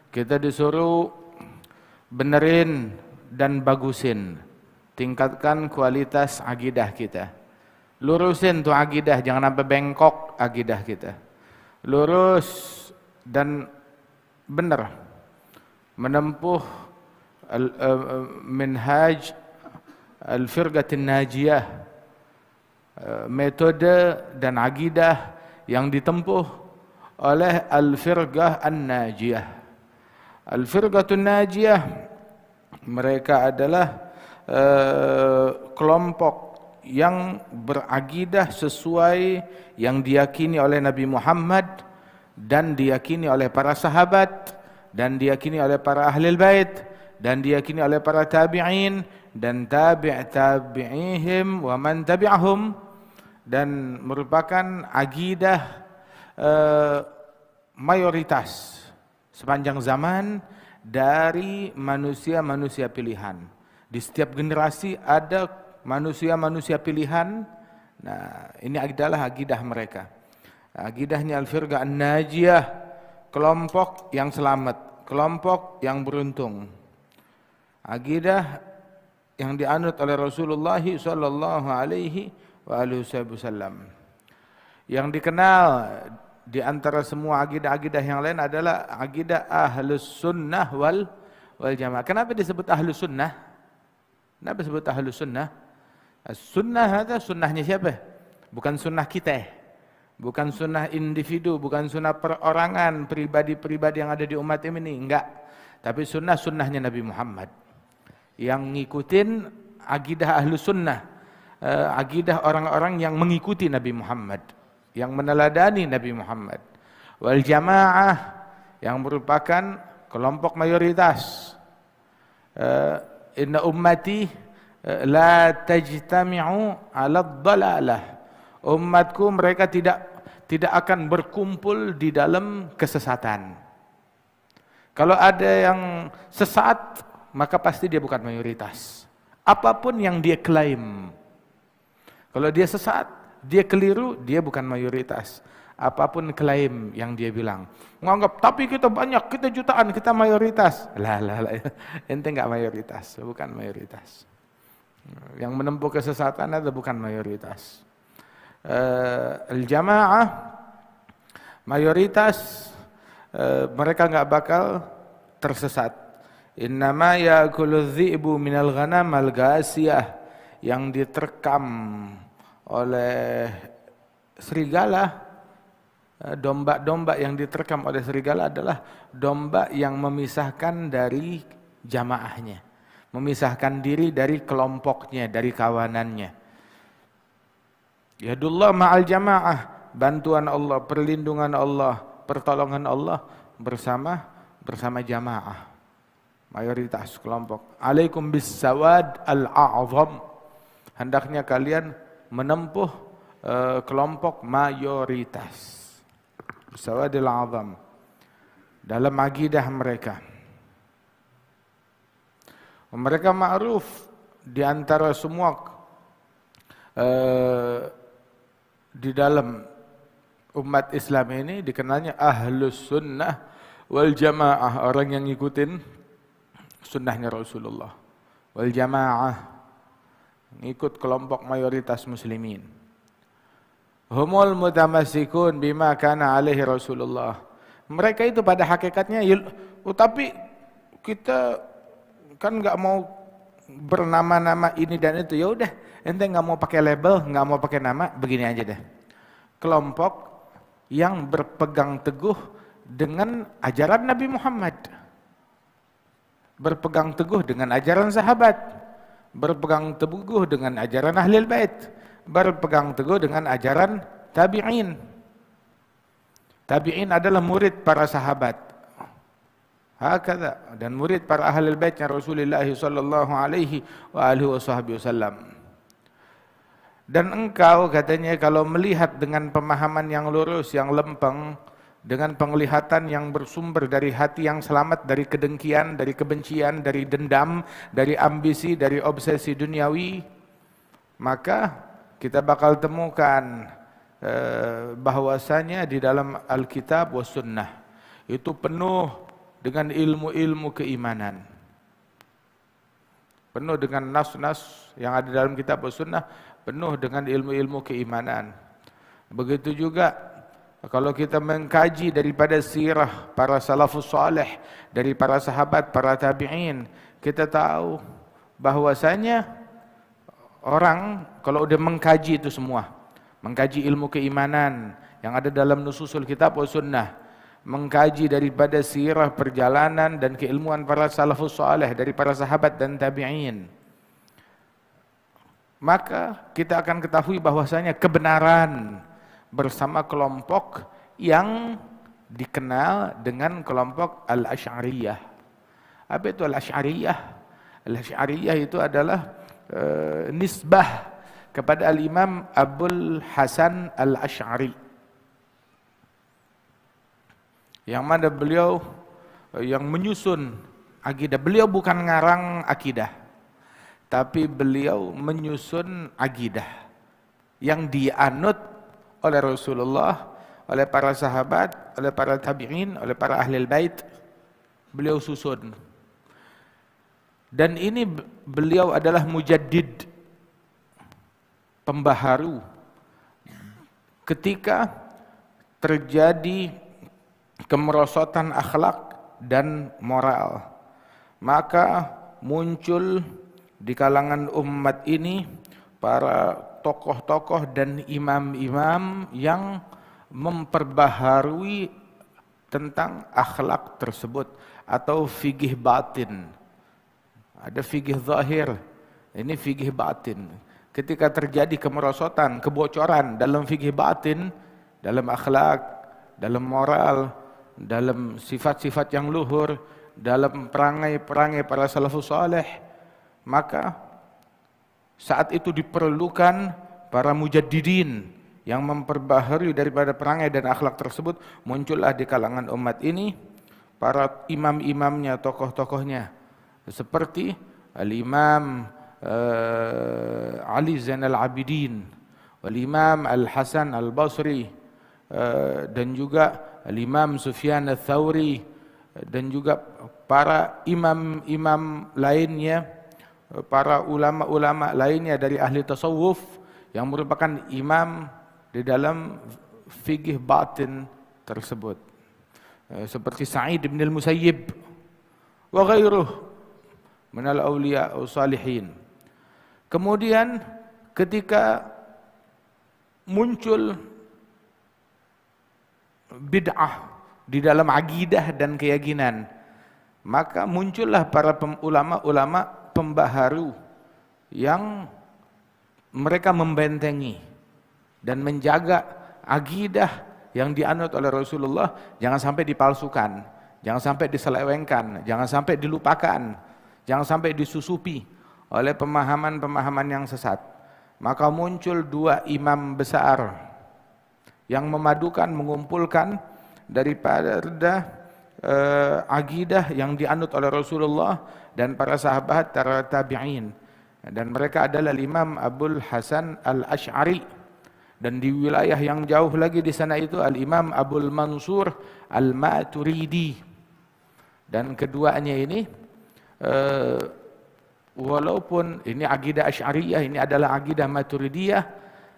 Kita disuruh benerin dan bagusin, tingkatkan kualitas akidah kita. Lurusin tuh akidah, jangan sampai bengkok akidah kita. Lurus dan benar, menempuh minhaj al-firqatin najiyah, metode dan akidah yang ditempuh oleh al-firqah an-najiyah. Al-firqatun najiyah, mereka adalah kelompok yang berakidah sesuai yang diyakini oleh Nabi Muhammad dan diyakini oleh para sahabat dan diyakini oleh para ahli bait dan diyakini oleh para tabi'in dan tabi'ihim wa man tabi'ahum, dan merupakan akidah mayoritas sepanjang zaman dari manusia-manusia pilihan. Di setiap generasi ada manusia-manusia pilihan. Nah, ini adalah akidah mereka. Akidahnya al-firqah an-najiyah, kelompok yang selamat, kelompok yang beruntung. Akidah yang dianut oleh Rasulullah sallallahu alaihi wasallam. Yang dikenal di antara semua akidah-akidah yang lain adalah akidah ahlus sunnah wal jamaah. Kenapa disebut ahlus sunnah? Kenapa disebut ahlus sunnah? Sunnah itu sunnahnya siapa? Bukan sunnah kita, bukan sunnah individu, bukan sunnah perorangan, pribadi-pribadi yang ada di umat ini, enggak. Tapi sunnahnya Nabi Muhammad. Yang ngikutin akidah ahlus sunnah, akidah orang-orang yang mengikuti Nabi Muhammad, yang meneladani Nabi Muhammad. Wal jamaah, yang merupakan kelompok mayoritas. Inna ummati la tajtami'u 'ala dhalalah. Umatku mereka tidak akan berkumpul di dalam kesesatan. Kalau ada yang sesat, maka pasti dia bukan mayoritas. Apapun yang dia klaim. Kalau dia sesat, dia keliru, dia bukan mayoritas. Apapun klaim yang dia bilang, menganggap tapi kita banyak, kita jutaan, kita mayoritas. Lah, ente enggak mayoritas, bukan mayoritas. Yang menempuh kesesatan itu bukan mayoritas. Al-jamaah, mayoritas, mereka enggak bakal tersesat. Innama ya'kulu dhi'bu minal ghanam al-ghasiyah, yang diterkam oleh serigala. Domba-domba yang diterkam oleh serigala adalah domba yang memisahkan dari jamaahnya, memisahkan diri dari kelompoknya, dari kawanannya. Yadullah ma'al jamaah, bantuan Allah, perlindungan Allah, pertolongan Allah bersama jamaah, mayoritas kelompok. Alaikum bis sawad al-a'zam, hendaknya kalian menempuh kelompok mayoritas. Sawadil azam dalam akidah mereka. Mereka ma'ruf di antara semua di dalam umat Islam ini dikenalnya ahlus sunnah wal jamaah, orang yang ngikutin sunnahnya Rasulullah. Wal jamaah, ngikut kelompok mayoritas muslimin. Humul mutamassikun bima kana alaihi Rasulullah. Mereka itu pada hakikatnya, tapi kita kan enggak mau bernama-nama ini dan itu. Ya udah, ente enggak mau pakai label, enggak mau pakai nama, begini aja deh. Kelompok yang berpegang teguh dengan ajaran Nabi Muhammad. Berpegang teguh dengan ajaran sahabat. Berpegang teguh dengan ajaran ahli bait. Berpegang teguh dengan ajaran tabi'in. Tabi'in adalah murid para sahabat. Hakadha, dan murid para ahli baitnya Rasulullah sallallahu alaihi wa alihi wasallam. Dan engkau katanya kalau melihat dengan pemahaman yang lurus, yang lempeng, dengan penglihatan yang bersumber dari hati yang selamat dari kedengkian, dari kebencian, dari dendam, dari ambisi, dari obsesi duniawi, maka kita bakal temukan bahwasanya di dalam Alkitab was sunnah itu penuh dengan ilmu-ilmu keimanan. Penuh dengan nas-nas yang ada dalam kitab sunnah, penuh dengan ilmu-ilmu keimanan. Begitu juga kalau kita mengkaji daripada sirah para salafus salih, dari para sahabat, para tabi'in, kita tahu bahwasanya orang kalau udah mengkaji itu semua, mengkaji ilmu keimanan yang ada dalam nususul kitab wa sunnah, mengkaji daripada sirah perjalanan dan keilmuan para salafus salih dari para sahabat dan tabi'in, maka kita akan ketahui bahwasanya kebenaran bersama kelompok yang dikenal dengan kelompok Al-Asy'ariyah. Apa itu Al-Asy'ariyah? Al-Asy'ariyah itu adalah nisbah kepada Al-Imam Abul Hasan Al-Asy'ari, yang mana beliau yang menyusun akidah. Beliau bukan ngarang akidah, tapi beliau menyusun akidah yang dianut oleh Rasulullah, oleh para sahabat, oleh para tabi'in, oleh para ahli bait. Beliau susun. Dan ini beliau adalah mujaddid, pembaharu. Ketika terjadi kemerosotan akhlak dan moral, maka muncul di kalangan umat ini para tokoh-tokoh dan imam-imam yang memperbaharui tentang akhlak tersebut atau fikih batin. Ada fikih zahir, ini fikih batin. Ketika terjadi kemerosotan, kebocoran dalam fikih batin, dalam akhlak, dalam moral, dalam sifat-sifat yang luhur, dalam perangai-perangai para salafus saleh, maka saat itu diperlukan para mujaddidin yang memperbaharui daripada perangai dan akhlak tersebut. Muncullah di kalangan umat ini para imam-imamnya, tokoh-tokohnya, seperti Al-Imam Ali Zainal Abidin, Al-Imam Al-Hasan Al-Basri, dan juga Al-Imam Sufyan Ats-Tsauri, dan juga para imam-imam lainnya, para ulama-ulama lainnya dari ahli tasawuf yang merupakan imam di dalam fikih batin tersebut, seperti Sa'id bin al-Musayyib wa ghairuh minal awliya salihin. Kemudian ketika muncul bid'ah di dalam akidah dan keyakinan, maka muncullah para ulama-ulama pembaharu yang mereka membentengi dan menjaga akidah yang dianut oleh Rasulullah jangan sampai dipalsukan, jangan sampai diselewengkan, jangan sampai dilupakan, jangan sampai disusupi oleh pemahaman-pemahaman yang sesat. Maka muncul dua imam besar yang memadukan, mengumpulkan daripada akidah yang dianut oleh Rasulullah dan para sahabat, para tabi'in. Dan mereka adalah Imam Abul Hasan Al-Asy'ari. Dan di wilayah yang jauh lagi di sana itu Al-Imam Abul Mansur Al-Maturidi. Dan keduanya ini walaupun ini akidah Asy'ariyah, ini adalah akidah Maturidiyah,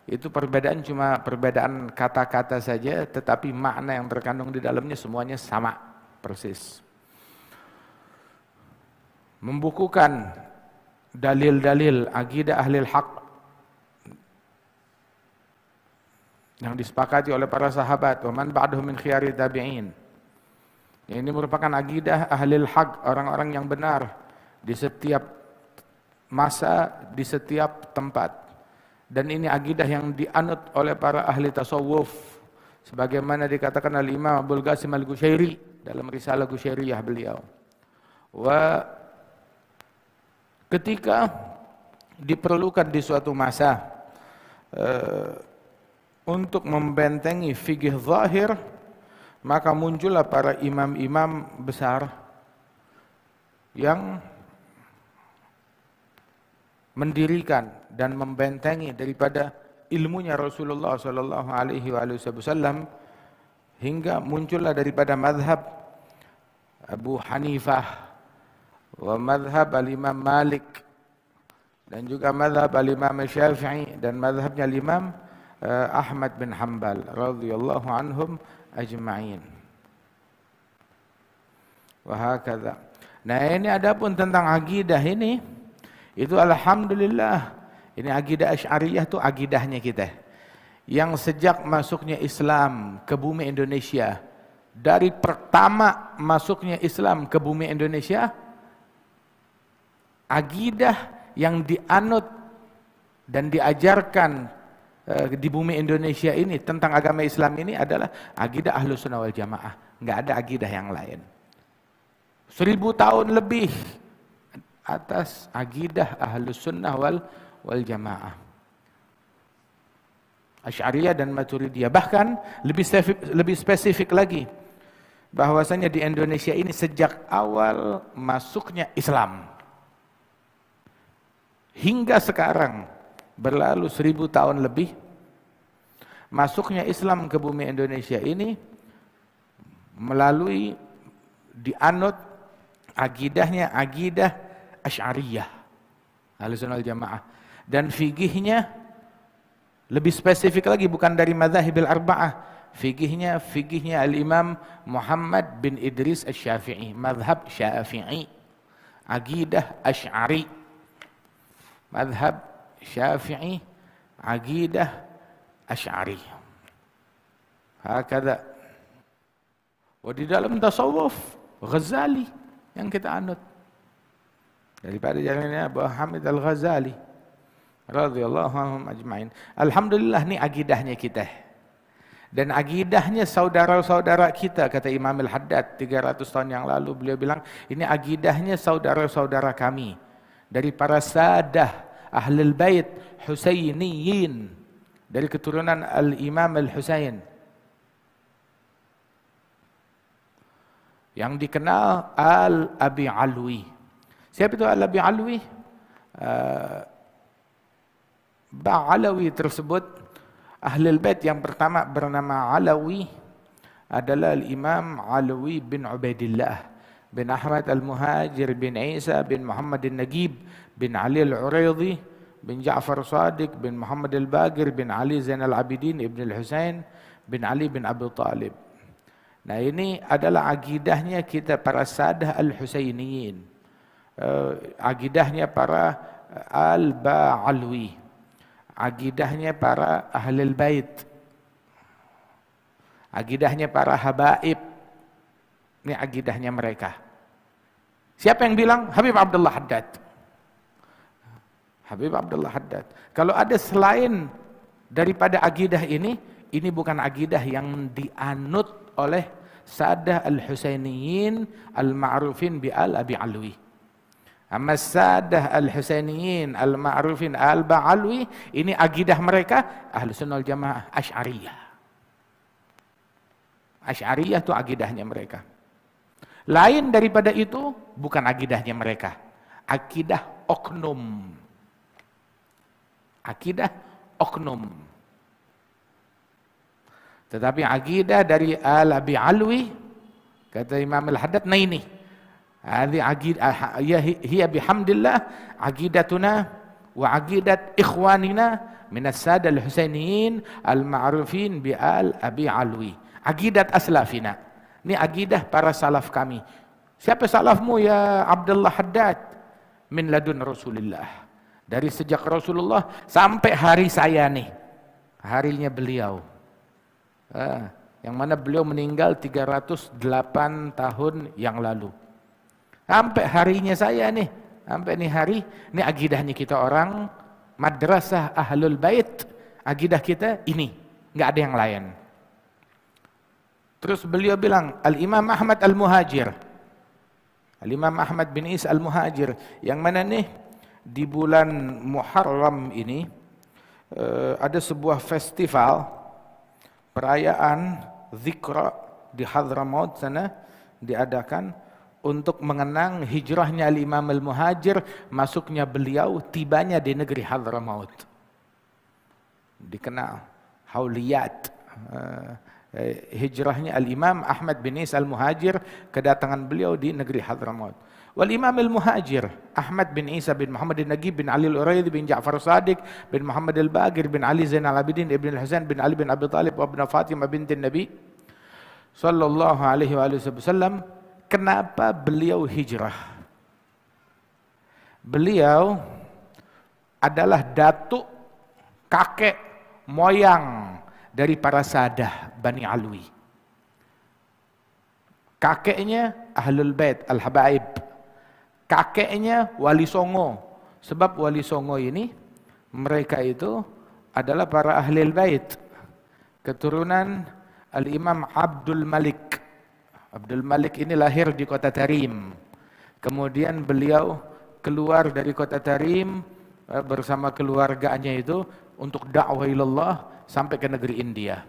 itu perbedaan cuma perbedaan kata-kata saja, tetapi makna yang terkandung di dalamnya semuanya sama persis. Membukukan dalil-dalil akidah ahlil haq yang disepakati oleh para sahabat, wa man ba'dahum min khiyari tabi'in. Ini merupakan akidah ahlil haq, orang-orang yang benar di setiap masa, di setiap tempat. Dan ini akidah yang dianut oleh para ahli tasawuf, sebagaimana dikatakan oleh Imam Abdul Qasim Al-Qushairi dalam risalah Qushairiyah beliau. Wa ketika diperlukan di suatu masa untuk membentengi fikih zahir, maka muncullah para imam-imam besar yang mendirikan dan membentengi daripada ilmunya Rasulullah sallallahu alaihi wasallam, hingga muncullah daripada mazhab Abu Hanifah, wa madhab al-Imam Malik, dan juga madhab al-Imam Syafi'i, dan madhabnya al-Imam Ahmad bin Hanbal radhiyallahu anhum ajma'in. Wa hakadha. Nah, ini adapun tentang akidah ini, itu alhamdulillah, ini akidah Asy'ariyah itu akidahnya kita. Yang sejak masuknya Islam ke bumi Indonesia, dari pertama masuknya Islam ke bumi Indonesia, akidah yang dianut dan diajarkan di bumi Indonesia ini tentang agama Islam ini adalah akidah Ahlus Sunnah wal Jamaah. Enggak ada akidah yang lain. 1000 tahun lebih atas akidah Ahlus Sunnah wal Jamaah. Asy'ariyah dan Maturidiyah, bahkan lebih spesifik lagi, bahwasanya di Indonesia ini sejak awal masuknya Islam hingga sekarang berlalu 1000 tahun lebih, masuknya Islam ke bumi Indonesia ini melalui dianut akidahnya akidah Asy'ariyah Ahlus Sunnah wal Jamaah, dan fikihnya lebih spesifik lagi, bukan dari madzahibil arba'ah, fikihnya al-Imam Muhammad bin Idris Asy-Syafi'i, madhab Syafi'i, akidah Asy'ari, madhab Syafi'i, akidah Asy'ari. Hakadha. Wa di dalam tasawuf Ghazali yang kita anut, daripada jalannya Abu Hamid Al-Ghazali radhiyallahu anhum ajma'in. Alhamdulillah, ini akidahnya kita. Dan akidahnya saudara-saudara kita, kata Imam Al-Haddad 300 tahun yang lalu, beliau bilang, ini akidahnya saudara-saudara kami dari para sadah Ahlul Bait Husainiyin, dari keturunan Al-Imam Al-Husain, yang dikenal Al-Abi Alwi. Siapa itu Al-Abi Alwi? Ba'alawi tersebut, Ahlul Bait yang pertama bernama Alawi adalah Al-Imam Alawi bin Ubaidillah bin Ahmad Al-Muhajir bin Isa bin Muhammad Al-Nagib bin Ali Al-Uraidhi bin Ja'far Sadiq bin Muhammad Al-Bagir bin Ali Zainal Abidin ibn Al-Husain bin Ali bin Abi Talib. Nah, ini adalah akidahnya kita para sadah Al-Husainiyin, akidahnya para Al-Ba'alwi, akidahnya para Ahlul Bait, akidahnya para Habaib. Ini akidahnya mereka. Siapa yang bilang? Habib Abdullah Haddad. Habib Abdullah Haddad. Kalau ada selain daripada akidah ini bukan akidah yang dianut oleh Sadah Al-Husainiyin Al-Ma'rufin bi Al-Abi Alwi. Amma Sadah Al-Husainiyin Al-Ma'rufin Al-Ba'alwi, ini akidah mereka Ahlus Sunnah wal Jamaah Asy'ariyah. Asy'ariyah itu akidahnya mereka. Lain daripada itu bukan akidahnya mereka. Akidah oknum. Akidah oknum. Tetapi akidah dari Al-Abi Alwi, kata Imam Al-Haddad, nah ini, hadhi akidah hiya bihamdillah aqidatuna wa aqidat ikhwanina min as-sada al-Husainiyin al-ma'rufin bi Al-Abi Alwi. Aqidat aslafina. Ini akidah para salaf kami. Siapa salafmu ya Abdullah Haddad? Min ladun Rasulullah. Dari sejak Rasulullah sampai hari saya nih. Harinya beliau. Yang mana beliau meninggal 308 tahun yang lalu. Sampai harinya saya nih, sampai nih hari, ini akidahnya kita orang madrasah Ahlul Bait, akidah kita ini, nggak ada yang lain. Terus beliau bilang, Al-Imam Ahmad Al-Muhajir, Al-Imam Ahmad bin Is Al-Muhajir, yang mana nih di bulan Muharram ini ada sebuah festival perayaan Zikra di Hadramaut sana diadakan untuk mengenang hijrahnya Al-Imam Al-Muhajir, masuknya beliau, tibanya di negeri Hadramaut. Dikenal Hauliyat, hijrahnya Al-Imam Ahmad bin Isa Al-Muhajir, kedatangan beliau di negeri Hadramaut. Wal Imam Al-Muhajir Ahmad bin Isa bin Muhammad Nagib bin Ali Al-Uraidi bin Ja'far Sadiq bin Muhammad Al-Bagir bin Ali Zainal Abidin ibn Al-Hasan bin Ali bin Abi Talib wa ibn Fatimah binti Nabi sallallahu alaihi wasallam. Kenapa beliau hijrah? Beliau adalah datuk kakek moyang dari para sadah Bani Alwi. Kakeknya Ahlul Bait Al-Habaib. Kakeknya Wali Songo. Sebab Wali Songo ini mereka itu adalah para Ahlul Bait. Keturunan Al-Imam Abdul Malik. Abdul Malik ini lahir di kota Tarim. Kemudian beliau keluar dari kota Tarim bersama keluarganya itu untuk dakwah ilallah sampai ke negeri India.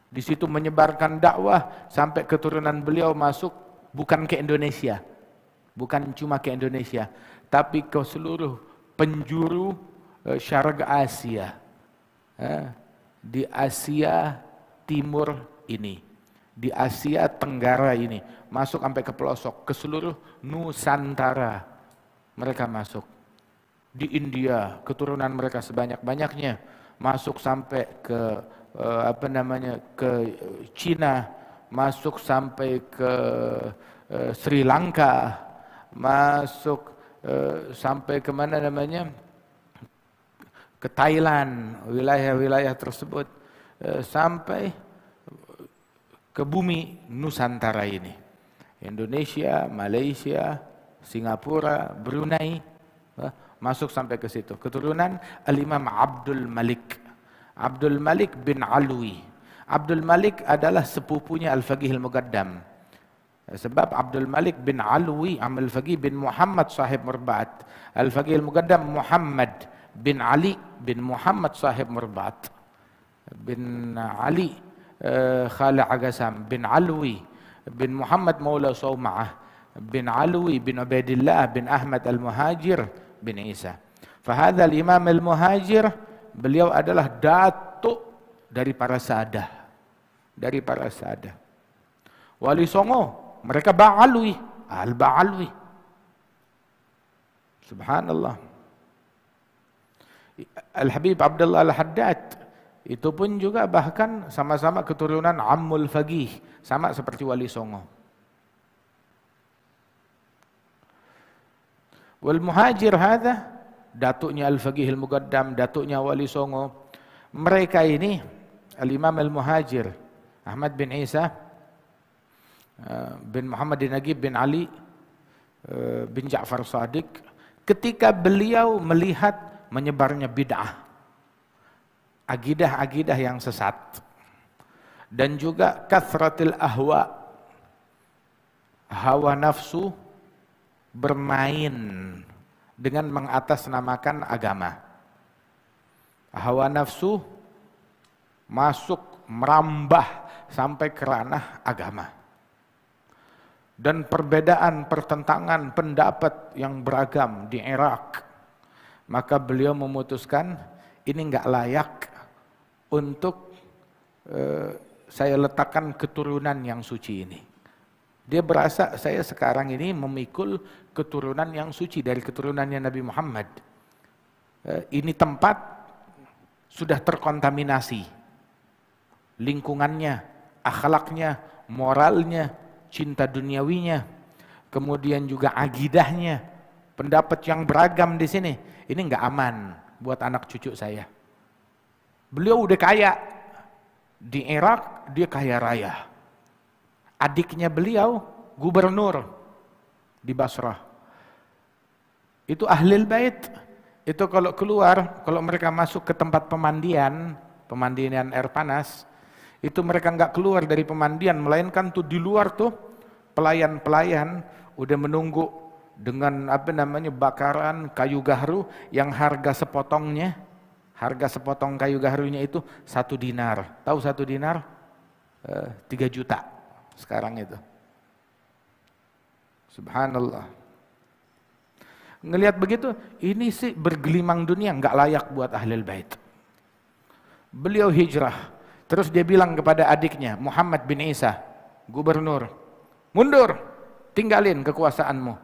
Di situ menyebarkan dakwah sampai keturunan beliau masuk bukan ke Indonesia. Bukan cuma ke Indonesia, tapi ke seluruh penjuru syarga Asia. Di Asia Timur ini, di Asia Tenggara ini, masuk sampai ke pelosok, ke seluruh Nusantara mereka masuk. Di India, keturunan mereka sebanyak-banyaknya, masuk sampai ke ke Cina, masuk sampai ke Sri Lanka, masuk sampai ke mana namanya, ke Thailand, wilayah-wilayah tersebut, sampai ke bumi Nusantara ini, Indonesia, Malaysia, Singapura, Brunei, masuk sampai ke situ. Keturunan Al-Imam Abdul Malik, Abdul Malik bin Alwi. Abdul Malik adalah sepupunya Al-Faqih Al-Muqaddam. Sebab Abdul Malik bin Alwi Al-Faqih bin Muhammad sahib Murbaat. Al-Faqih Al-Muqaddam Muhammad bin Ali bin Muhammad sahib Murbaat. Bin Ali Khalid Agasam bin Alwi bin Muhammad Maula Sawma'ah bin Alwi bin Ubaidillah bin Ahmad Al-Muhajir bin Isa. Fahadha al-Imam Al-Muhajir, beliau adalah datuk dari para sadah. Dari para sadah. Wali Songo, mereka Ba'alwi, Al-Ba'alwi. Subhanallah. Al-Habib Abdullah Al-Haddad, itu pun juga bahkan sama-sama keturunan Ammul Faqih, sama seperti Wali Songo. Wal Muhajir hadha, datuknya Al-Faqih Al-Muqaddam, datuknya Wali Songo. Mereka ini, Al-Imam Al-Muhajir, Ahmad bin Isa, bin Muhammad Nagib bin Ali, bin Ja'far Sadiq, ketika beliau melihat menyebarnya bid'ah, akidah-akidah yang sesat, dan juga kathratil ahwa, hawa nafsu bermain dengan mengatasnamakan agama. Hawa nafsu masuk merambah sampai ke ranah agama. Dan perbedaan, pertentangan pendapat yang beragam di Irak. Maka beliau memutuskan ini enggak layak untuk saya letakkan keturunan yang suci ini. Dia berasa saya sekarang ini memikul keturunan yang suci dari keturunannya Nabi Muhammad. Ini tempat sudah terkontaminasi. Lingkungannya, akhlaknya, moralnya, cinta duniawinya, kemudian juga akidahnya, pendapat yang beragam di sini. Ini enggak aman buat anak cucu saya. Beliau udah kaya. Di Irak dia kaya raya. Adiknya beliau gubernur di Basrah. Itu Ahlul Bait. Itu kalau keluar, kalau mereka masuk ke tempat pemandian air panas, itu mereka nggak keluar dari pemandian, melainkan tuh di luar tuh pelayan-pelayan udah menunggu dengan bakaran kayu gahru yang harga sepotong kayu gahrunya itu 1 dinar. Tahu 1 dinar? 3 juta sekarang itu. Subhanallah. Ngelihat begitu, ini sih bergelimang dunia, nggak layak buat Ahlul Bait. Beliau hijrah, Terus dia bilang kepada adiknya, Muhammad bin Isa, gubernur, mundur, tinggalin kekuasaanmu.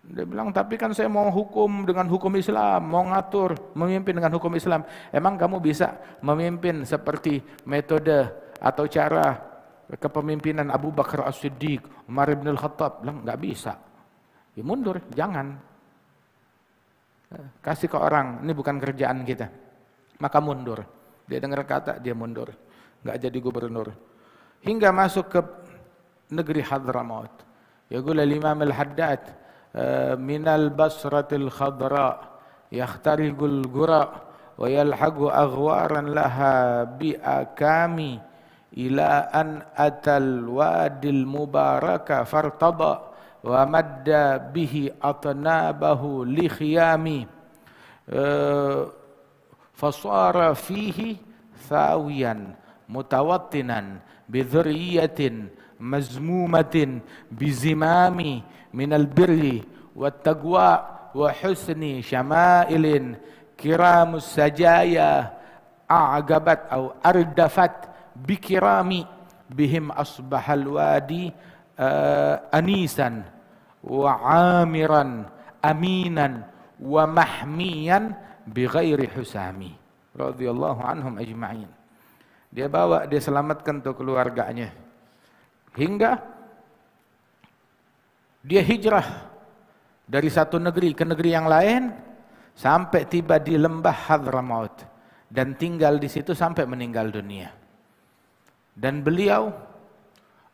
Dia bilang, tapi kan saya mau hukum dengan hukum Islam, mau ngatur, memimpin dengan hukum Islam. Emang kamu bisa memimpin seperti metode atau cara kepemimpinan Abu Bakar As-Siddiq, Umar bin Al-Khattab? Bilang, nggak bisa. Ya mundur, jangan. Kasih ke orang, ini bukan kerjaan kita. Maka mundur. Dia dengar kata, dia mundur. Nggak jadi gubernur. Hingga masuk ke negeri Hadramaut. Yaqul al-Imam al-Haddad, minal basratil khadra, yakhtarigul gura, wa yalhagu aghwaran laha bi'akami, ila an atal wadil mubaraka fartada, wa madda bihi atnabahu li khiyami. Fasara fihi thawiyan mutawattinan bidhriyatin mazmumatin bizimami minal birri wat taqwa wa husni syama'ilin kiramus sajaya a'gabat au ardafat bikirami bihim asbahal wadi anisan wa amiran aminan wa mahmiyan bighairi husami radhiyallahu anhum ajma'in. Dia bawa, dia selamatkan tuh keluarganya hingga dia hijrah dari satu negeri ke negeri yang lain sampai tiba di lembah Hadramaut dan tinggal di situ sampai meninggal dunia. Dan beliau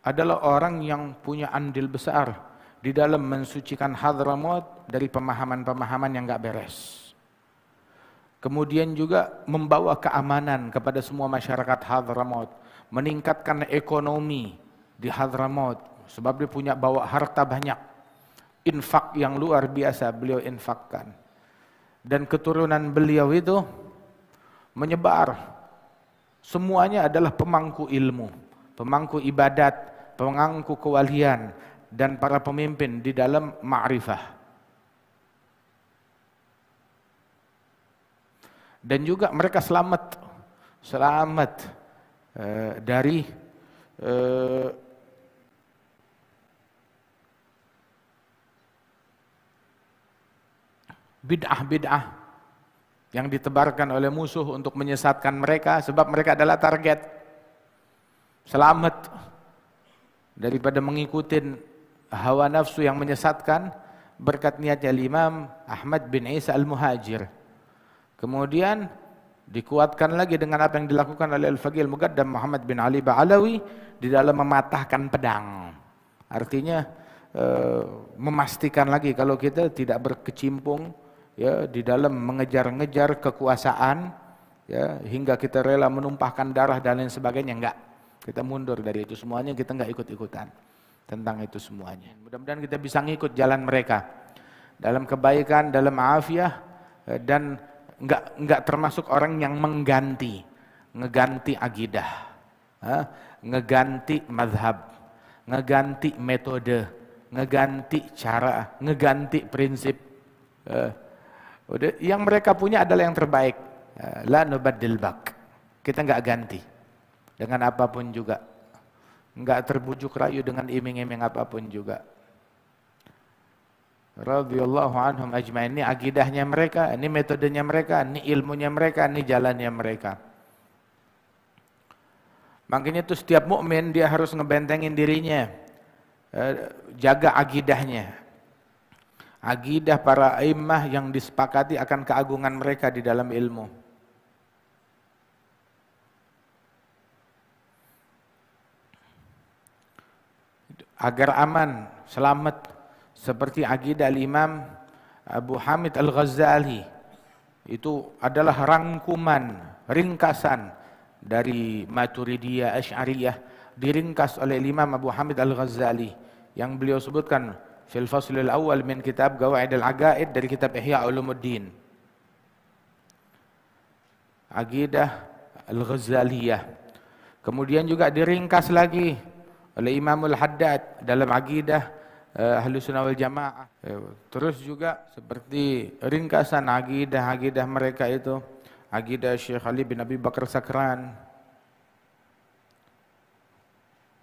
adalah orang yang punya andil besar di dalam mensucikan Hadramaut dari pemahaman-pemahaman yang enggak beres. Kemudian juga membawa keamanan kepada semua masyarakat Hadramaut, meningkatkan ekonomi di Hadramaut sebab dia punya bawa harta banyak. Infak yang luar biasa beliau infakkan. Dan keturunan beliau itu menyebar. Semuanya adalah pemangku ilmu, pemangku ibadat, pemangku kewalian dan para pemimpin di dalam ma'rifah. Dan juga mereka selamat dari bid'ah-bid'ah yang ditebarkan oleh musuh untuk menyesatkan mereka, sebab mereka adalah target. Selamat daripada mengikuti hawa nafsu yang menyesatkan berkat niatnya Imam Ahmad bin Isa al-Muhajir. Kemudian dikuatkan lagi dengan apa yang dilakukan oleh Al-Faqih Al-Muqaddam Muhammad bin Ali Ba'alawi di dalam mematahkan pedang. Artinya memastikan lagi kalau kita tidak berkecimpung ya di dalam mengejar-ngejar kekuasaan ya hingga kita rela menumpahkan darah dan lain sebagainya, enggak. Kita mundur dari itu semuanya, kita enggak ikut-ikutan tentang itu semuanya. Mudah-mudahan kita bisa ngikut jalan mereka dalam kebaikan, dalam afiah dan enggak termasuk orang yang ngeganti akidah, ngeganti mazhab, ngeganti metode, ngeganti cara, ngeganti prinsip. Yang mereka punya adalah yang terbaik. La nubaddil bak. Kita enggak ganti dengan apapun juga. Enggak terbujuk rayu dengan iming-iming apapun juga. Radhiyallahu anhum ajma'in. Ini akidahnya mereka, ini metodenya mereka, ini ilmunya mereka, ini jalannya mereka. Makanya itu setiap mukmin dia harus ngebentengin dirinya, jaga akidahnya. Akidah para a'immah yang disepakati akan keagungan mereka di dalam ilmu. Agar aman, selamat. Seperti akidah Imam Abu Hamid Al-Ghazali, itu adalah rangkuman, ringkasan dari Maturidiyah, Asy'ariyah, diringkas oleh Imam Abu Hamid Al-Ghazali yang beliau sebutkan fil faslil awal min kitab Qawaid al-Aqaid dari kitab Ihya Ulumuddin. Akidah Al-Ghazaliyah. Kemudian juga diringkas lagi oleh Imam Al-Haddad dalam akidah Ahlus Sunnah wal Jamaah. Terus juga seperti ringkasan akidah mereka itu, akidah Syekh Ali bin Abi Bakar Sakran,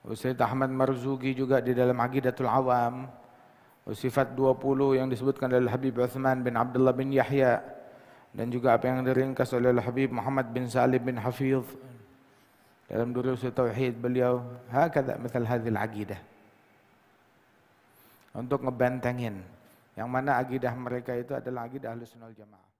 Ustaz Ahmad Marzuki juga di dalam Aqidatul Awam. Sifat 20 yang disebutkan oleh Habib Uthman bin Abdullah bin Yahya, dan juga apa yang diringkas oleh Habib Muhammad bin Salim bin Hafidh dalam Durus Tauhid beliau, hakadha misal hadhil aqidah, untuk ngebentengin yang mana akidah mereka itu adalah akidah Ahlussunnah wal Jamaah.